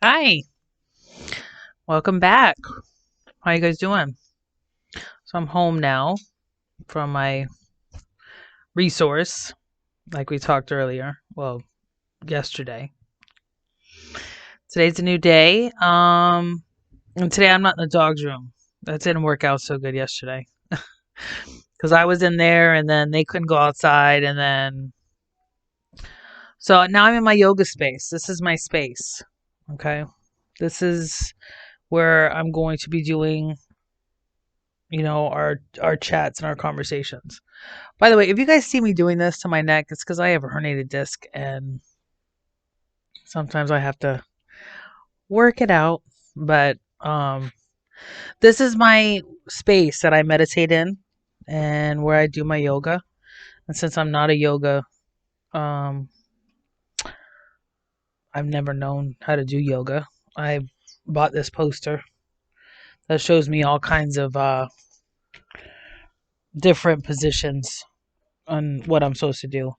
Hi, welcome back. How you guys doing? So I'm home now from my resource, like we talked earlier. Well, yesterday. Today's a new day. And today I'm not in the dog's room. That didn't work out so good yesterday because I was in there and then they couldn't go outside and then so now I'm in my yoga space. This is my space. Okay, this is where I'm going to be doing our chats and our conversations. By the way, if you guys see me doing this to my neck, it's because I have a herniated disc and sometimes I have to work it out. But this is my space that I meditate in and where I do my yoga. And since I'm not a yoga, um, I've never known how to do yoga. I bought this poster that shows me all kinds of different positions on what I'm supposed to do.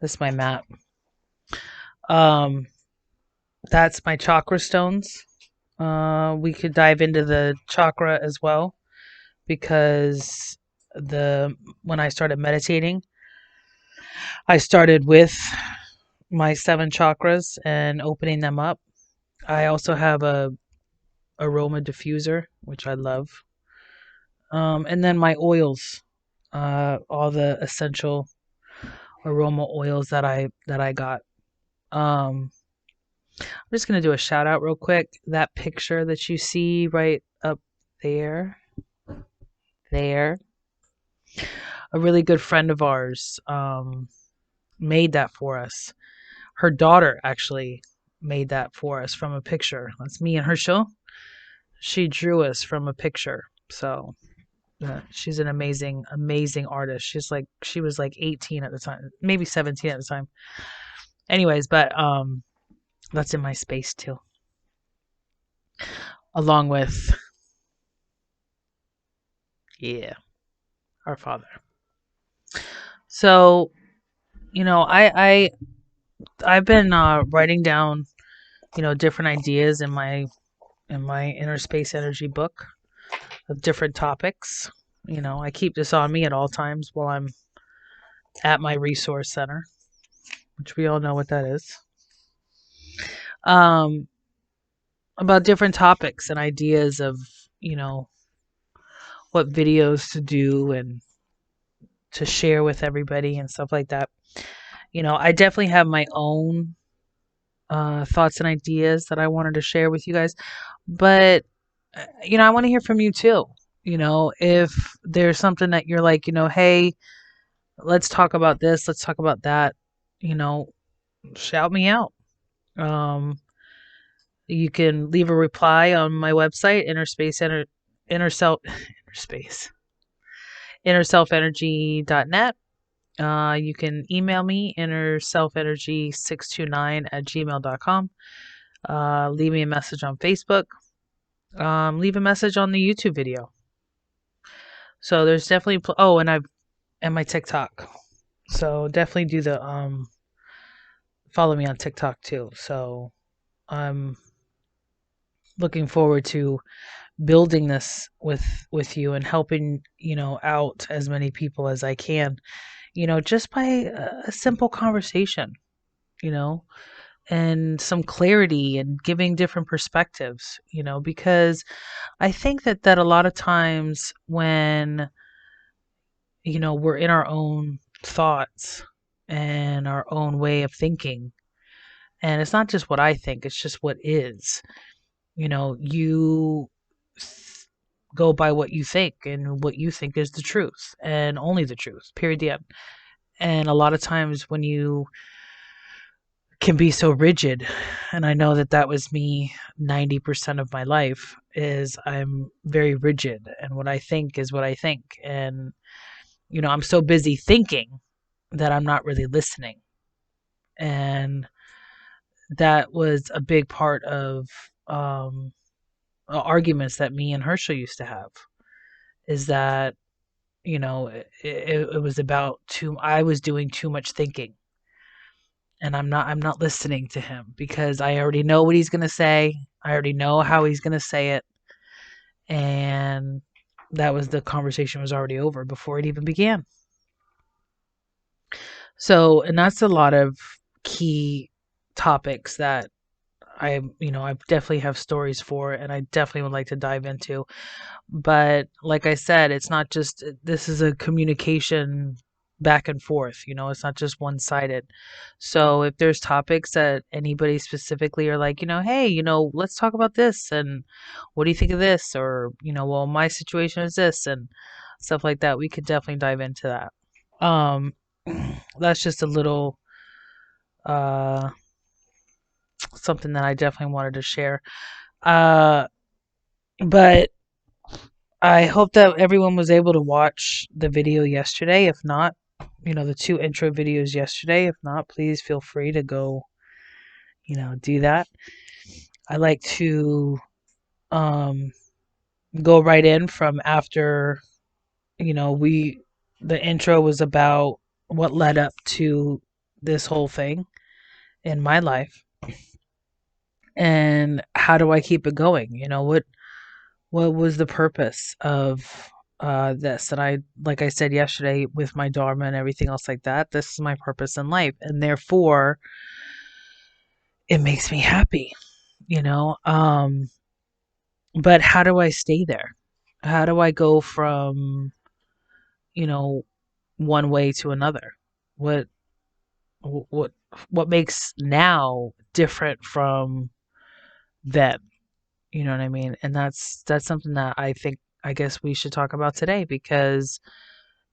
This is my mat. Um, that's my chakra stones. We could dive into the chakra as well because the when I started meditating, I started with my seven chakras and opening them up. I also have a aroma diffuser, which I love, and then my oils, all the essential aroma oils that I got. I'm just gonna do a shout out real quick. That picture that you see right up there, there a really good friend of ours made that for us. Her daughter actually made that for us from a picture. That's me and her show. She drew us from a picture. So she's an amazing, amazing artist. She was like 18 at the time, maybe 17 at the time. Anyways, but that's in my space too, along with yeah, our father. So I've been writing down different ideas in my inner space energy book of different topics. I keep this on me at all times while I'm at my resource center, which we all know what that is. Um, about different topics and ideas of you know what videos to do and to share with everybody and stuff like that. I definitely have my own thoughts and ideas that I wanted to share with you guys, but I want to hear from you too. If there's something that you're like, hey, let's talk about this, let's talk about that, you know, shout me out. Um, you can leave a reply on my website, inner self, inner space, innerselfenergy.net. You can email me, innerselfenergy629@gmail.com. Leave me a message on Facebook. Leave a message on the YouTube video. So there's definitely, oh, and my TikTok. So definitely do the, follow me on TikTok too. So I'm looking forward to building this with you and helping out as many people as I can. Just by a simple conversation. You know, and some clarity and giving different perspectives. Because I think that a lot of times when we're in our own thoughts and our own way of thinking, and it's not just what I think, it's just what is. You go by what you think, and what you think is the truth and only the truth, period, the end. And a lot of times when you can be so rigid, and I know that was me 90% of my life, is I'm very rigid, and what I think is what I think. And I'm so busy thinking that I'm not really listening. And that was a big part of arguments that me and Herschel used to have, is that it was about I was doing too much thinking, and I'm not listening to him because I already know what he's going to say. I already know how he's going to say it, and the conversation was already over before it even began. So, and that's a lot of key topics that I definitely have stories for, and I definitely would like to dive into. But like I said, it's not just, this is a communication back and forth, it's not just one sided. So if there's topics that anybody specifically are like, hey, let's talk about this, and what do you think of this? Or, well, my situation is this, and stuff like that, we could definitely dive into that. Um, that's just a little, uh, something that I definitely wanted to share. Uh, but I hope that everyone was able to watch the video yesterday. If not, the two intro videos yesterday. If not, please feel free to go, do that. I like to um, go right in from after, the intro was about what led up to this whole thing in my life, and how do I keep it going? What was the purpose of this? And I, like I said yesterday, with my dharma and everything else like that, this is my purpose in life, and therefore it makes me happy, you know. But how do I stay there? How do I go from, you know one way to another? What what what makes now different from then? You know what I mean? And that's something that I guess we should talk about today, because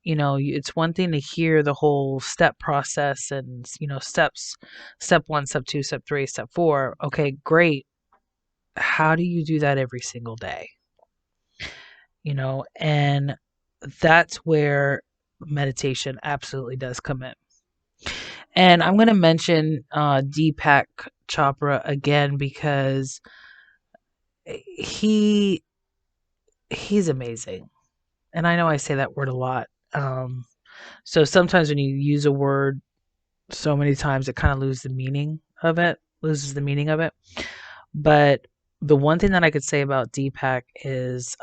it's one thing to hear the whole step process and, steps, step 1, step 2, step 3, step 4. Okay, great. How do you do that every single day? And that's where meditation absolutely does come in. And I'm going to mention Deepak Chopra again, because he he's amazing. And I know I say that word a lot. So sometimes when you use a word so many times, it kind of loses the meaning of it. But the one thing that I could say about Deepak is,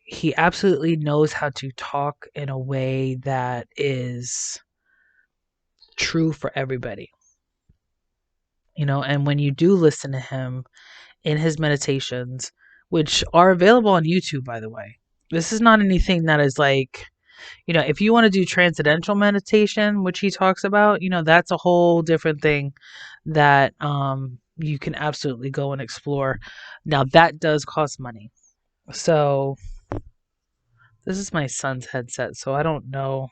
he absolutely knows how to talk in a way that is true for everybody. And when you do listen to him in his meditations, which are available on YouTube, by the way, this is not anything that is like, if you want to do transcendental meditation, which he talks about, that's a whole different thing that you can absolutely go and explore. Now, that does cost money. So, this is my son's headset, so I don't know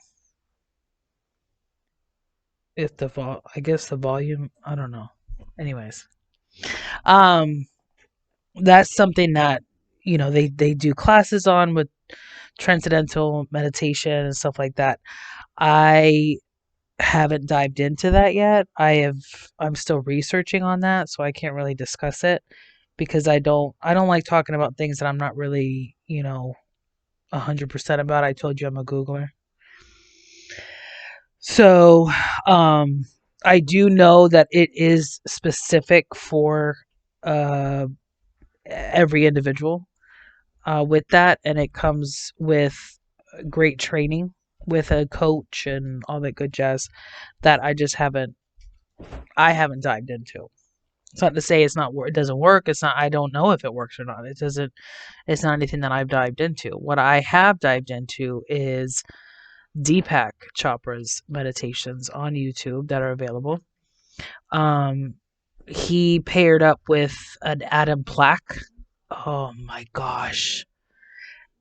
if I guess the volume, I don't know. Anyways, um, that's something that, they do classes on with transcendental meditation and stuff like that. I haven't dived into that yet. I'm still researching on that, so I can't really discuss it, because I don't like talking about things that I'm not really, 100% about. I told you I'm a Googler. So, I do know that it is specific for uh every individual with that, and it comes with great training with a coach and all that good jazz that I haven't dived into. It's not to say it doesn't work. It's not, I don't know if it works or not. It's not anything that I've dived into. What I have dived into is Deepak Chopra's meditations on YouTube that are available. Um, he paired up with an Adam Plack. Oh my gosh.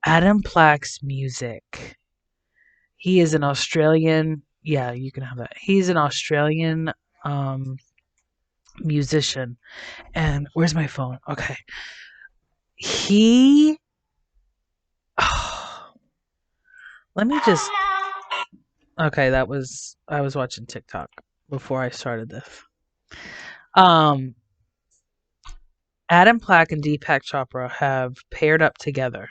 Adam Plack's music. He is an Australian, yeah, you can have that. He's an Australian um musician. And where's my phone? Okay. He let me just Okay, I was watching TikTok before I started this. Um Adam Plack and Deepak Chopra have paired up together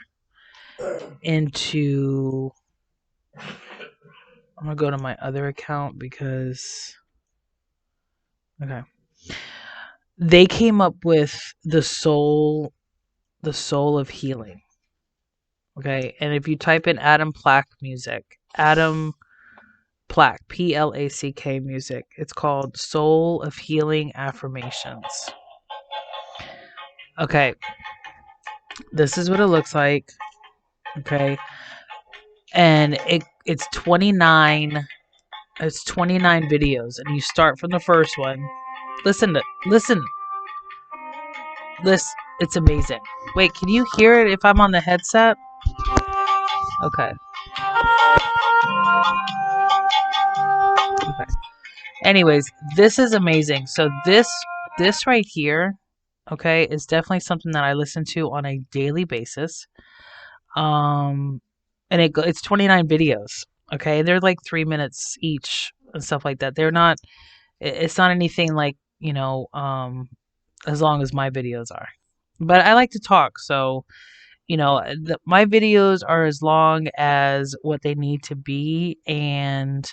into I'm gonna go to my other account because okay. They came up with the soul of healing. Okay. And if you type in Adam Plack music, Adam Plack, Plack music, it's called Soul of Healing Affirmations. Okay. This is what it looks like. Okay. And it's 29 videos, and you start from the first one. Listen. This it's amazing. Wait, can you hear it if I'm on the headset? Okay. Okay. Anyways, this is amazing. So this right here, okay, is definitely something that I listen to on a daily basis. And it's 29 videos. Okay, they're like 3 minutes each and stuff like that. It's not anything like as long as my videos are. But I like to talk, so my videos are as long as what they need to be, and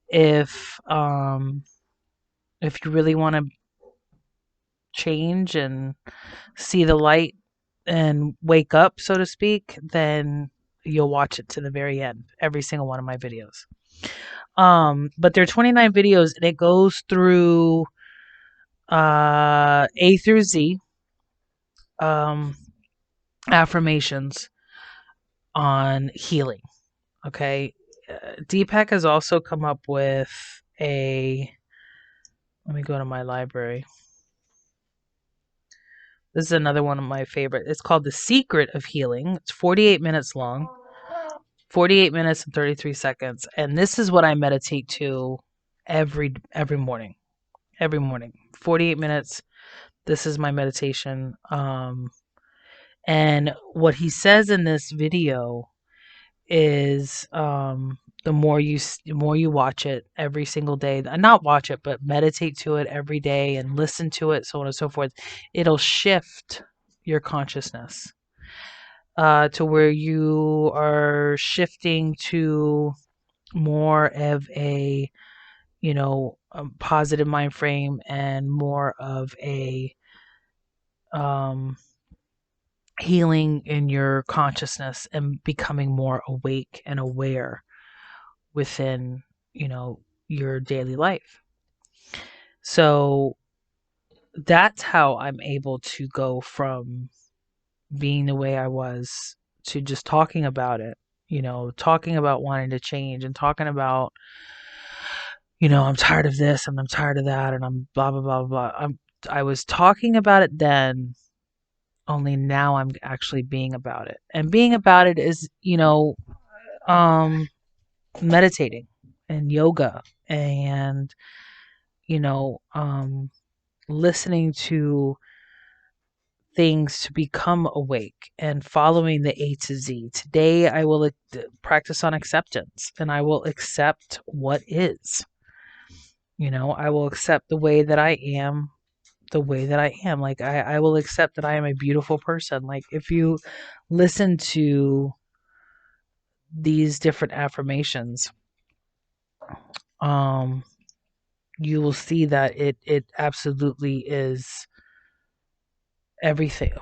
if if you really want to change and see the light and wake up, so to speak, then you'll watch it to the very end, every single one of my videos. But there are 29 videos, and it goes through A through Z affirmations on healing. Okay. Deepak has also come up with let me go to my library. This is another one of my favorite. It's called The Secret of Healing. It's 48 minutes long. 48 minutes and 33 seconds. And this is what I meditate to every morning. Every morning. 48 minutes. This is my meditation. And what he says in this video is the more you watch it every single day, not watch it, but meditate to it every day and listen to it, so on and so forth, it'll shift your consciousness to where you are shifting to more of a positive mind frame and more of a healing in your consciousness and becoming more awake and aware within your daily life. So that's how I'm able to go from being the way I was to just talking about it, talking about wanting to change and talking about I'm tired of this and I'm tired of that and I'm blah blah blah blah. I was talking about it then, only now I'm actually being about it. And being about it is, meditating and yoga and, listening to things to become awake and following the A to Z. Today, I will practice on acceptance and I will accept what is. I will accept the way that I am, the way that I am. Like, I will accept that I am a beautiful person. Like, if you listen to these different affirmations, you will see that it absolutely is everything.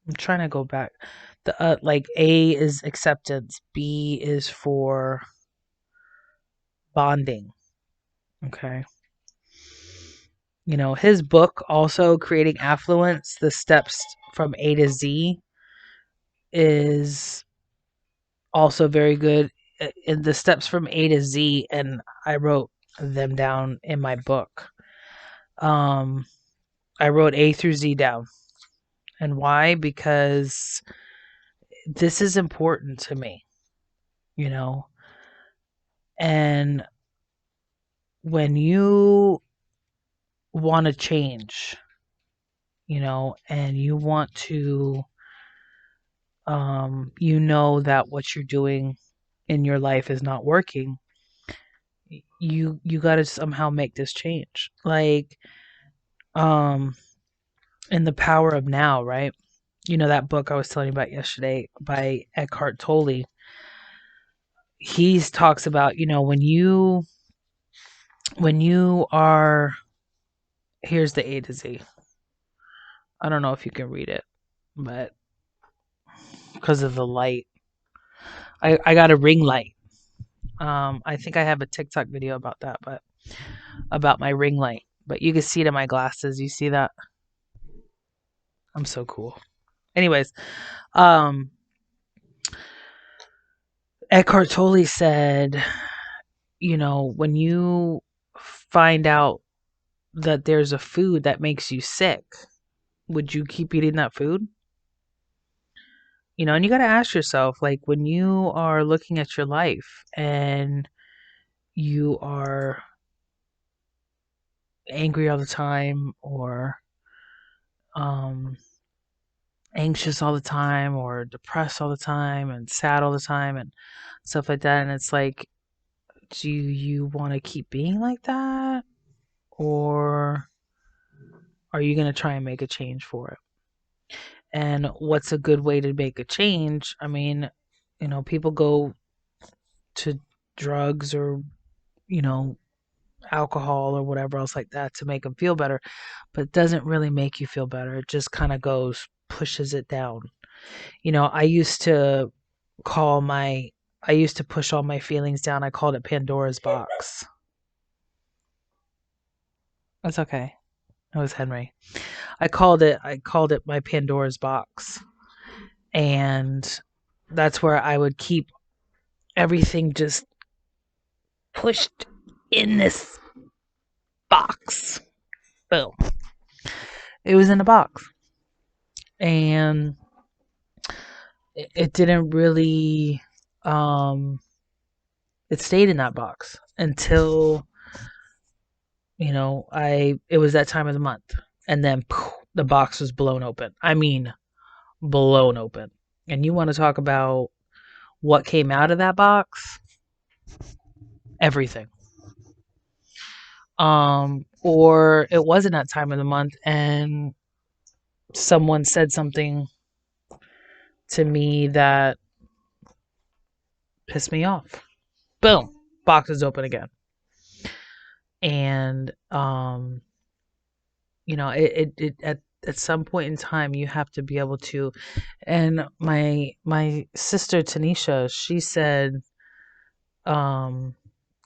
I'm trying to go back. The like A is acceptance, B is for bonding. Okay. His book also, Creating Affluence, the steps from A to Z, is also very good. In the steps from A to Z, and I wrote them down in my book. I wrote A through Z down. And why? Because this is important to me, and when you want to change, and you want to, that what you're doing in your life is not working, you got to somehow make this change. Like, in The Power of Now, right? That book I was telling you about yesterday by Eckhart Tolle. he talks about, when you are, here's the A to Z. I don't know if you can read it, but because of the light, I got a ring light. I think I have a TikTok video about that, but about my ring light. But you can see it in my glasses. You see that? I'm so cool. Anyways, um, Eckhart Tolle said, when you find out that there's a food that makes you sick, would you keep eating that food? And you got to ask yourself, like, when you are looking at your life and you are angry all the time, or um, anxious all the time, or depressed all the time, and sad all the time, and stuff like that. And it's like, do you want to keep being like that? Or are you going to try and make a change for it? And what's a good way to make a change? I mean, people go to drugs or, you know, alcohol or whatever else like that to make them feel better, but it doesn't really make you feel better. It just kind of pushes it down. I used to I used to push all my feelings down. I called it Pandora's box. That's okay. It was Henry. I called it my Pandora's box. And that's where I would keep everything just pushed in this box. Boom. It was in a box. And it didn't really it stayed in that box until it was that time of the month, and then poof, the box was blown open. I mean, blown open. And you want to talk about what came out of that box? Everything. Or it wasn't that time of the month and someone said something to me that pissed me off. Boom, box is open again. And it at some point in time you have to be able to. And my sister Tanisha, she said,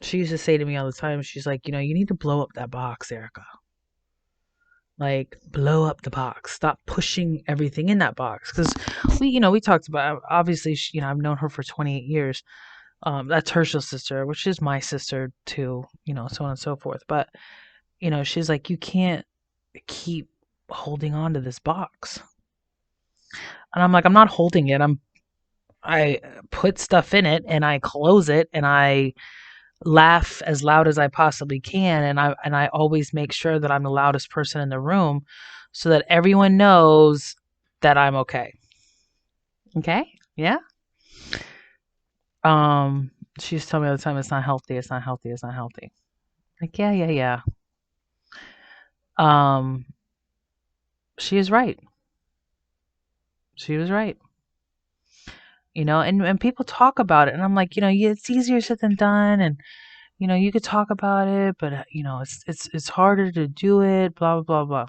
she used to say to me all the time, she's like, you need to blow up that box, Erica. Like, blow up the box. Stop pushing everything in that box. Because we talked about, obviously, I've known her for 28 years. That's Herschel's sister, which is my sister too, so on and so forth. But, she's like, you can't keep holding on to this box. And I'm like, I'm not holding it. I put stuff in it and I close it and I laugh as loud as I possibly can, and I always make sure that I'm the loudest person in the room so that everyone knows that I'm okay. Okay? Yeah? She used to tell me all the time, it's not healthy, it's not healthy, it's not healthy. Like, yeah. She is right. She was right. And people talk about it, and I'm like, it's easier said than done, and you could talk about it, but it's harder to do it, blah blah blah blah.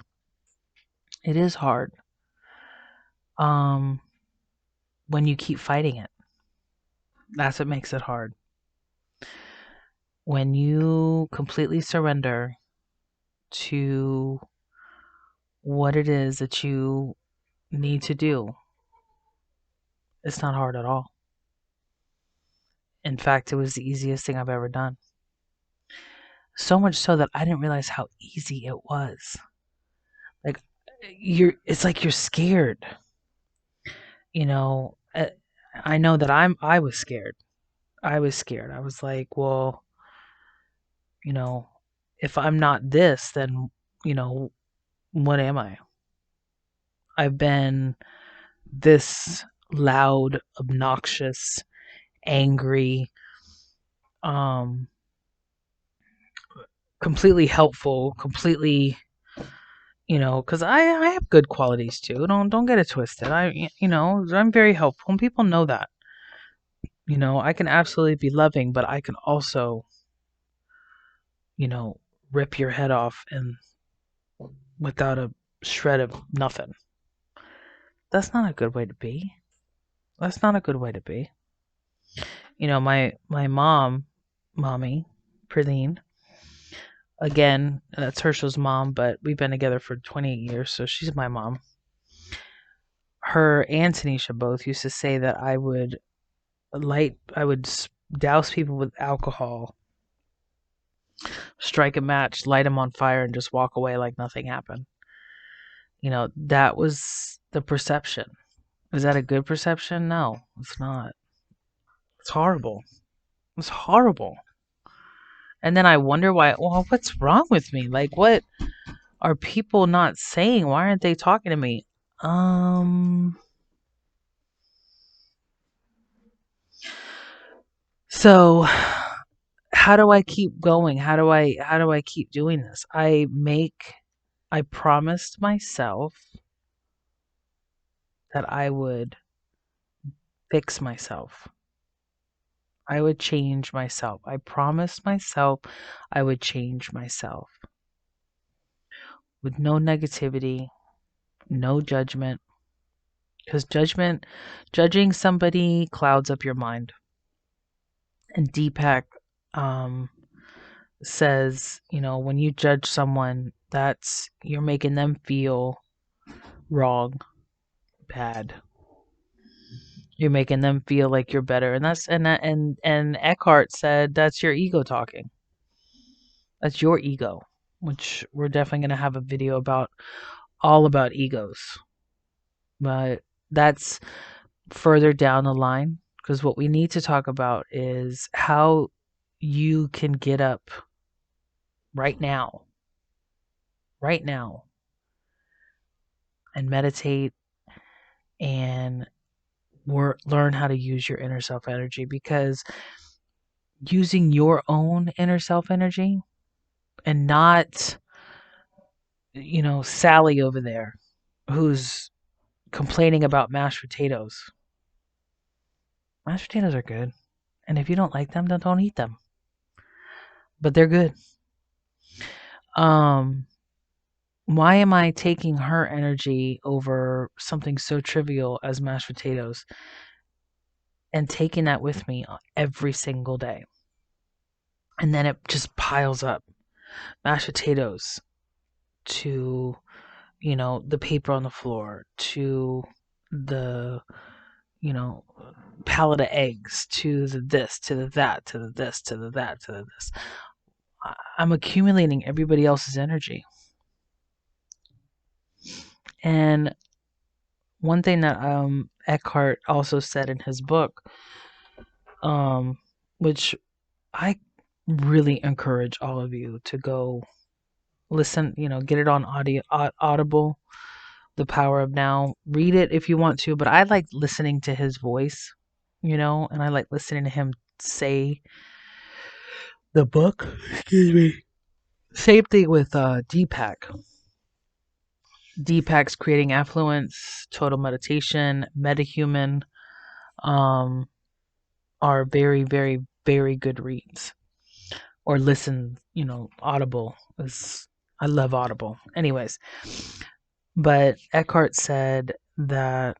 It is hard. When you keep fighting it. That's what makes it hard. When you completely surrender to what it is that you need to do, it's not hard at all. In fact, it was the easiest thing I've ever done. So much so that I didn't realize how easy it was. Like, it's like you're scared. I know that I was scared. I was scared. I was like, well, if I'm not this, then, what am I? I've been this loud, obnoxious, angry, completely helpful, completely, because I have good qualities too. Don't get it twisted. I'm very helpful, and people know that. I can absolutely be loving, but I can also, you know, rip your head off and without a shred of nothing. That's not a good way to be. That's not a good way to be. My mommy, Praline, again, that's Herschel's mom, but we've been together for 28 years, so she's my mom. Her and Tanisha both used to say that I would douse people with alcohol, strike a match, light them on fire, and just walk away like nothing happened. That was the perception. Is that a good perception? No, it's not. It's horrible. It's horrible. And then I wonder why, well, what's wrong with me? Like, what are people not saying? Why aren't they talking to me? So how do I keep going? How do I keep doing this? I promised myself that I would fix myself. I would change myself. I promised myself I would change myself with no negativity, no judgment. Because judging somebody clouds up your mind. And Deepak says, when you judge someone, you're making them feel wrong, bad. You're making them feel like you're better, and Eckhart said that's your ego talking. That's your ego, which we're definitely going to have a video about, all about egos. But that's further down the line, because what we need to talk about is how you can get up right now, and meditate and learn how to use your inner self energy, because using your own inner self energy and not, Sally over there who's complaining about mashed potatoes. Mashed potatoes are good. And if you don't like them, then don't eat them. But they're good. Why am I taking her energy over something so trivial as mashed potatoes and taking that with me every single day? And then it just piles up. Mashed potatoes to, the paper on the floor, to the, pallet of eggs, to the this, to the that, to the this, to the that, to the this. I'm accumulating everybody else's energy. And one thing that Eckhart also said in his book, which I really encourage all of you to go listen, get it on Audible, The Power of Now. Read it if you want to, but I like listening to his voice, and I like listening to him say the book. Excuse me. Same thing with Deepak. Deepak's Creating Affluence, Total Meditation, MetaHuman, are very, very, very good reads. Or listen, Audible is, I love Audible. Anyways, but Eckhart said that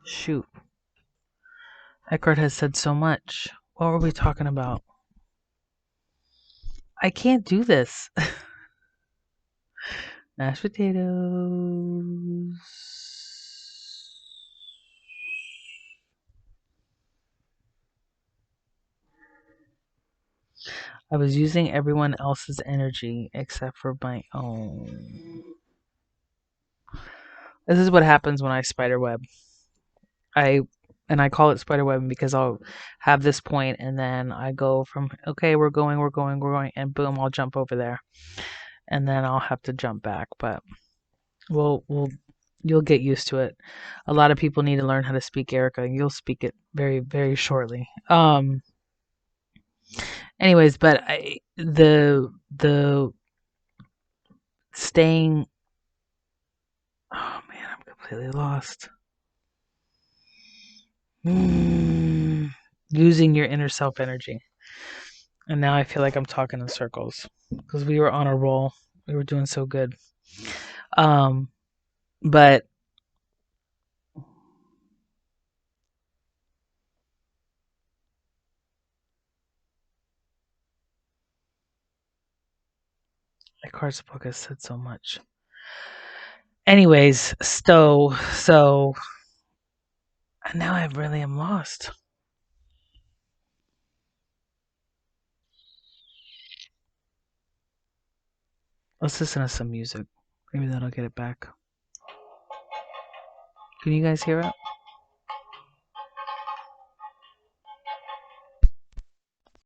shoot. Eckhart has said so much. What were we talking about? I can't do this. Mashed potatoes. I was using everyone else's energy except for my own. This is what happens when I spiderweb. I call it spiderwebbing because I'll have this point and then I go from, okay, we're going, and boom, I'll jump over there, and then I'll have to jump back. But you'll get used to it. A lot of people need to learn how to speak Erica, and you'll speak it very, very shortly. Anyways, but the staying. Oh man, I'm completely lost. Using your inner self energy. And now I feel like I'm talking in circles because we were on a roll. We were doing so good. But my card's book has said so much. Anyways, so now I really am lost. Let's listen to some music. Maybe that'll get it back. Can you guys hear it?